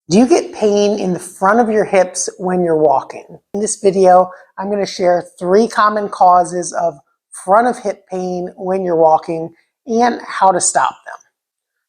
Do you get pain in the front of your hips when you're walking? In this video, I'm going to share 3 common causes of front of hip pain when you're walking and how to stop them.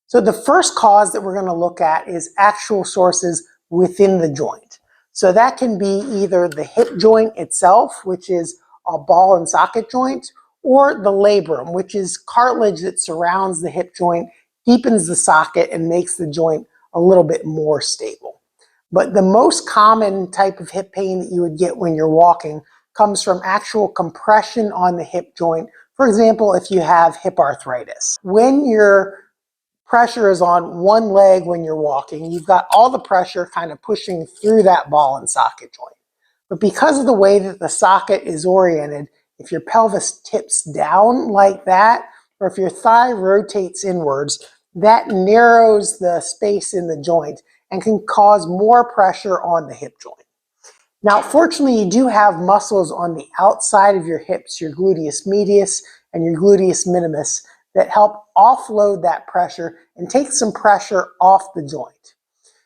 So the first cause that we're going to look at is actual sources within the joint. So that can be either the hip joint itself, which is a ball and socket joint, or the labrum, which is cartilage that surrounds the hip joint, deepens the socket, and makes the joint a little bit more stable. But the most common type of hip pain that you would get when you're walking comes from actual compression on the hip joint. For example, if you have hip arthritis. When your pressure is on one leg when you're walking, you've got all the pressure kind of pushing through that ball and socket joint. But because of the way that the socket is oriented, if your pelvis tips down like that, or if your thigh rotates inwards, that narrows the space in the joint and can cause more pressure on the hip joint. Now, fortunately, you do have muscles on the outside of your hips, your gluteus medius and your gluteus minimus, that help offload that pressure and take some pressure off the joint.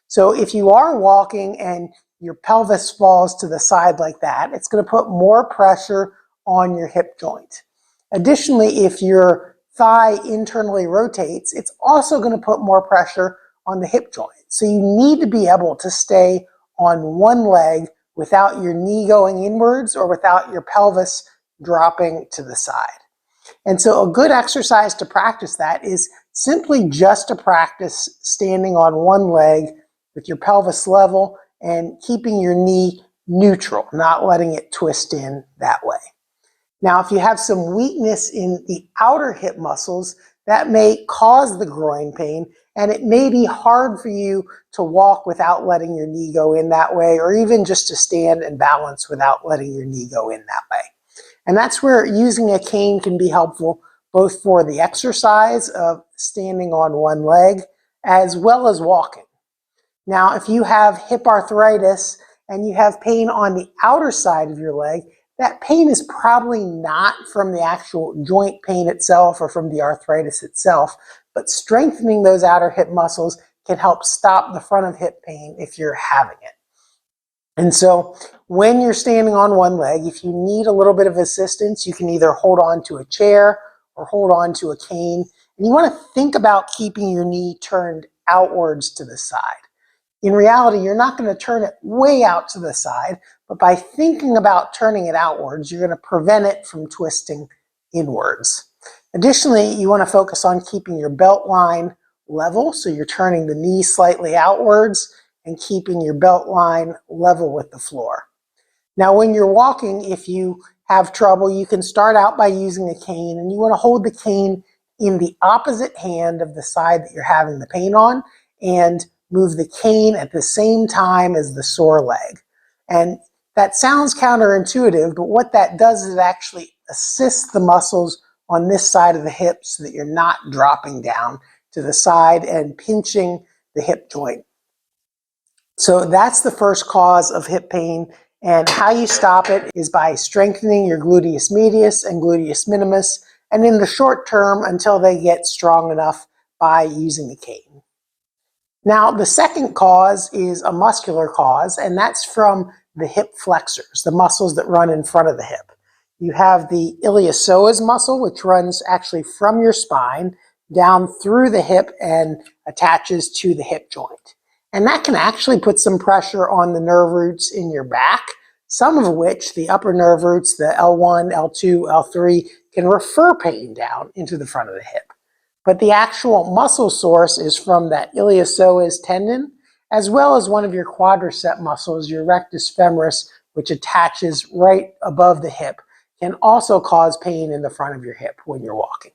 So if you are walking and your pelvis falls to the side like that, it's going to put more pressure on your hip joint. Additionally, if your thigh internally rotates, it's also going to put more pressure on the hip joint. So you need to be able to stay on one leg without your knee going inwards or without your pelvis dropping to the side. And so a good exercise to practice that is simply just to practice standing on one leg with your pelvis level and keeping your knee neutral, not letting it twist in that way. Now, if you have some weakness in the outer hip muscles, that may cause the groin pain, and it may be hard for you to walk without letting your knee go in that way, or even just to stand and balance without letting your knee go in that way. And that's where using a cane can be helpful, both for the exercise of standing on one leg, as well as walking. Now, if you have hip arthritis and you have pain on the outer side of your leg, that pain is probably not from the actual joint pain itself or from the arthritis itself, but strengthening those outer hip muscles can help stop the front of hip pain if you're having it. And so when you're standing on one leg, if you need a little bit of assistance, you can either hold on to a chair or hold on to a cane. And you want to think about keeping your knee turned outwards to the side. In reality, you're not going to turn it way out to the side, but by thinking about turning it outwards, you're going to prevent it from twisting inwards. Additionally, you want to focus on keeping your belt line level, so you're turning the knee slightly outwards and keeping your belt line level with the floor. Now, when you're walking, if you have trouble, you can start out by using a cane, and you want to hold the cane in the opposite hand of the side that you're having the pain on, and move the cane at the same time as the sore leg. And that sounds counterintuitive, but what that does is it actually assists the muscles on this side of the hip so that you're not dropping down to the side and pinching the hip joint. So that's the first cause of hip pain, and how you stop it is by strengthening your gluteus medius and gluteus minimus, and in the short term until they get strong enough, by using the cane. Now, the second cause is a muscular cause, and that's from the hip flexors, the muscles that run in front of the hip. You have the iliopsoas muscle, which runs actually from your spine down through the hip and attaches to the hip joint. And that can actually put some pressure on the nerve roots in your back, some of which, the upper nerve roots, the L1, L2, L3, can refer pain down into the front of the hip. But the actual muscle source is from that iliopsoas tendon, as well as one of your quadricep muscles, your rectus femoris, which attaches right above the hip, can also cause pain in the front of your hip when you're walking.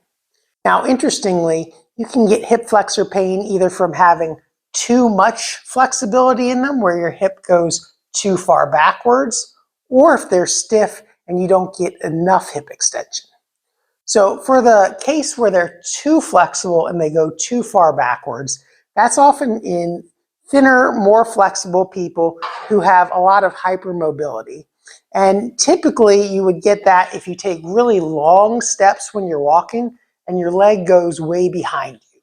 Now, interestingly, you can get hip flexor pain either from having too much flexibility in them, where your hip goes too far backwards, or if they're stiff and you don't get enough hip extension. So for the case where they're too flexible and they go too far backwards, that's often in thinner, more flexible people who have a lot of hypermobility. And typically you would get that if you take really long steps when you're walking and your leg goes way behind you.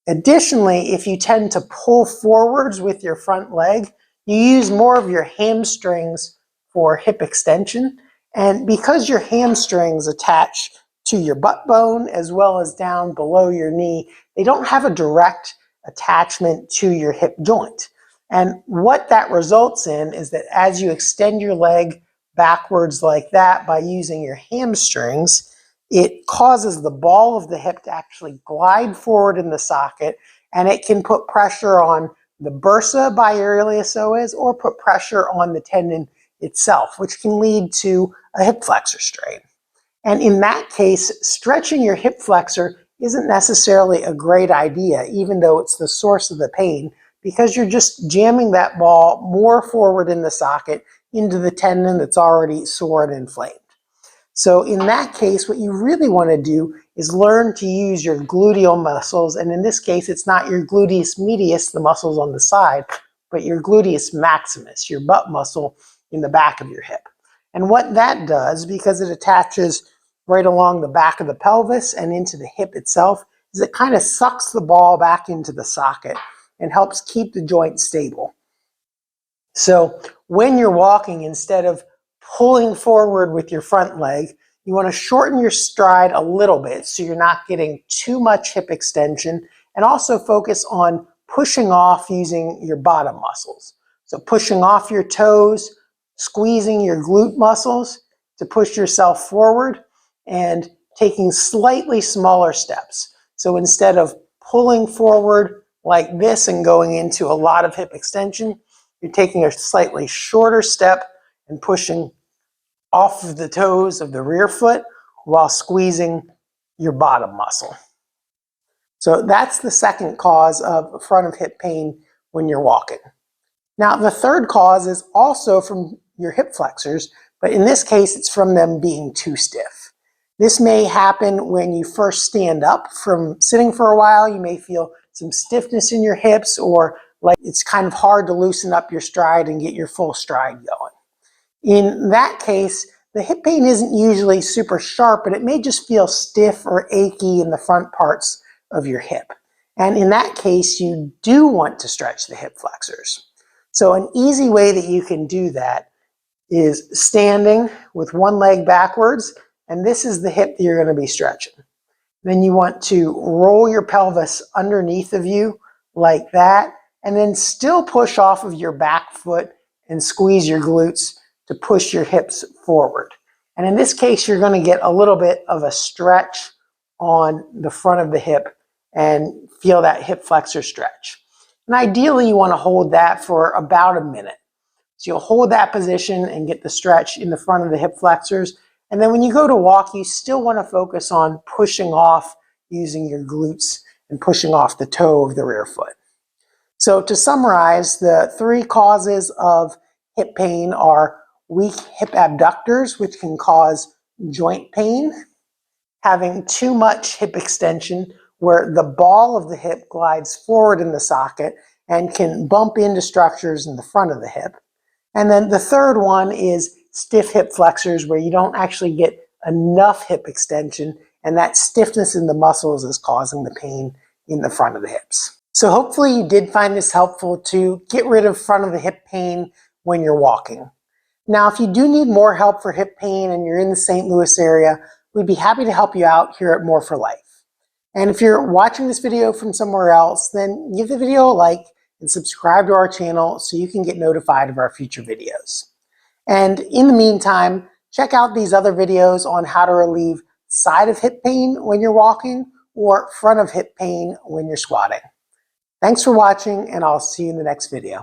Additionally, if you tend to pull forwards with your front leg, you use more of your hamstrings for hip extension. And because your hamstrings attach to your butt bone as well as down below your knee, they don't have a direct attachment to your hip joint. And what that results in is that as you extend your leg backwards like that by using your hamstrings, it causes the ball of the hip to actually glide forward in the socket, and it can put pressure on the bursa biareolis or put pressure on the tendon itself, which can lead to a hip flexor strain. And in that case, stretching your hip flexor isn't necessarily a great idea, even though it's the source of the pain, because you're just jamming that ball more forward in the socket into the tendon that's already sore and inflamed. So in that case, what you really want to do is learn to use your gluteal muscles. And in this case, it's not your gluteus medius, the muscles on the side, but your gluteus maximus, your butt muscle in the back of your hip. And what that does, because it attaches right along the back of the pelvis and into the hip itself, is it kind of sucks the ball back into the socket and helps keep the joint stable. So when you're walking, instead of pulling forward with your front leg, you want to shorten your stride a little bit so you're not getting too much hip extension, and also focus on pushing off using your bottom muscles. So pushing off your toes, squeezing your glute muscles to push yourself forward, and taking slightly smaller steps. So instead of pulling forward like this and going into a lot of hip extension, you're taking a slightly shorter step and pushing off of the toes of the rear foot while squeezing your bottom muscle. So that's the second cause of front of hip pain when you're walking. Now, the third cause is also from your hip flexors, but in this case, it's from them being too stiff. This may happen when you first stand up from sitting for a while. You may feel some stiffness in your hips, or like it's kind of hard to loosen up your stride and get your full stride going. In that case, the hip pain isn't usually super sharp, but it may just feel stiff or achy in the front parts of your hip. And in that case, you do want to stretch the hip flexors. So an easy way that you can do that is standing with one leg backwards, and this is the hip that you're going to be stretching. Then you want to roll your pelvis underneath of you like that, and then still push off of your back foot and squeeze your glutes to push your hips forward. And in this case, you're going to get a little bit of a stretch on the front of the hip and feel that hip flexor stretch. And ideally, you want to hold that for about a minute. So you'll hold that position and get the stretch in the front of the hip flexors. And then when you go to walk, you still want to focus on pushing off using your glutes and pushing off the toe of the rear foot. So to summarize, the three causes of hip pain are weak hip abductors, which can cause joint pain, having too much hip extension, where the ball of the hip glides forward in the socket and can bump into structures in the front of the hip. And then the third one is stiff hip flexors, where you don't actually get enough hip extension, and that stiffness in the muscles is causing the pain in the front of the hips. So hopefully you did find this helpful to get rid of front of the hip pain when you're walking. Now, if you do need more help for hip pain and you're in the St. Louis area, we'd be happy to help you out here at More for Life. And if you're watching this video from somewhere else, then give the video a like and subscribe to our channel so you can get notified of our future videos. And in the meantime, check out these other videos on how to relieve side of hip pain when you're walking or front of hip pain when you're squatting. Thanks for watching, and I'll see you in the next video.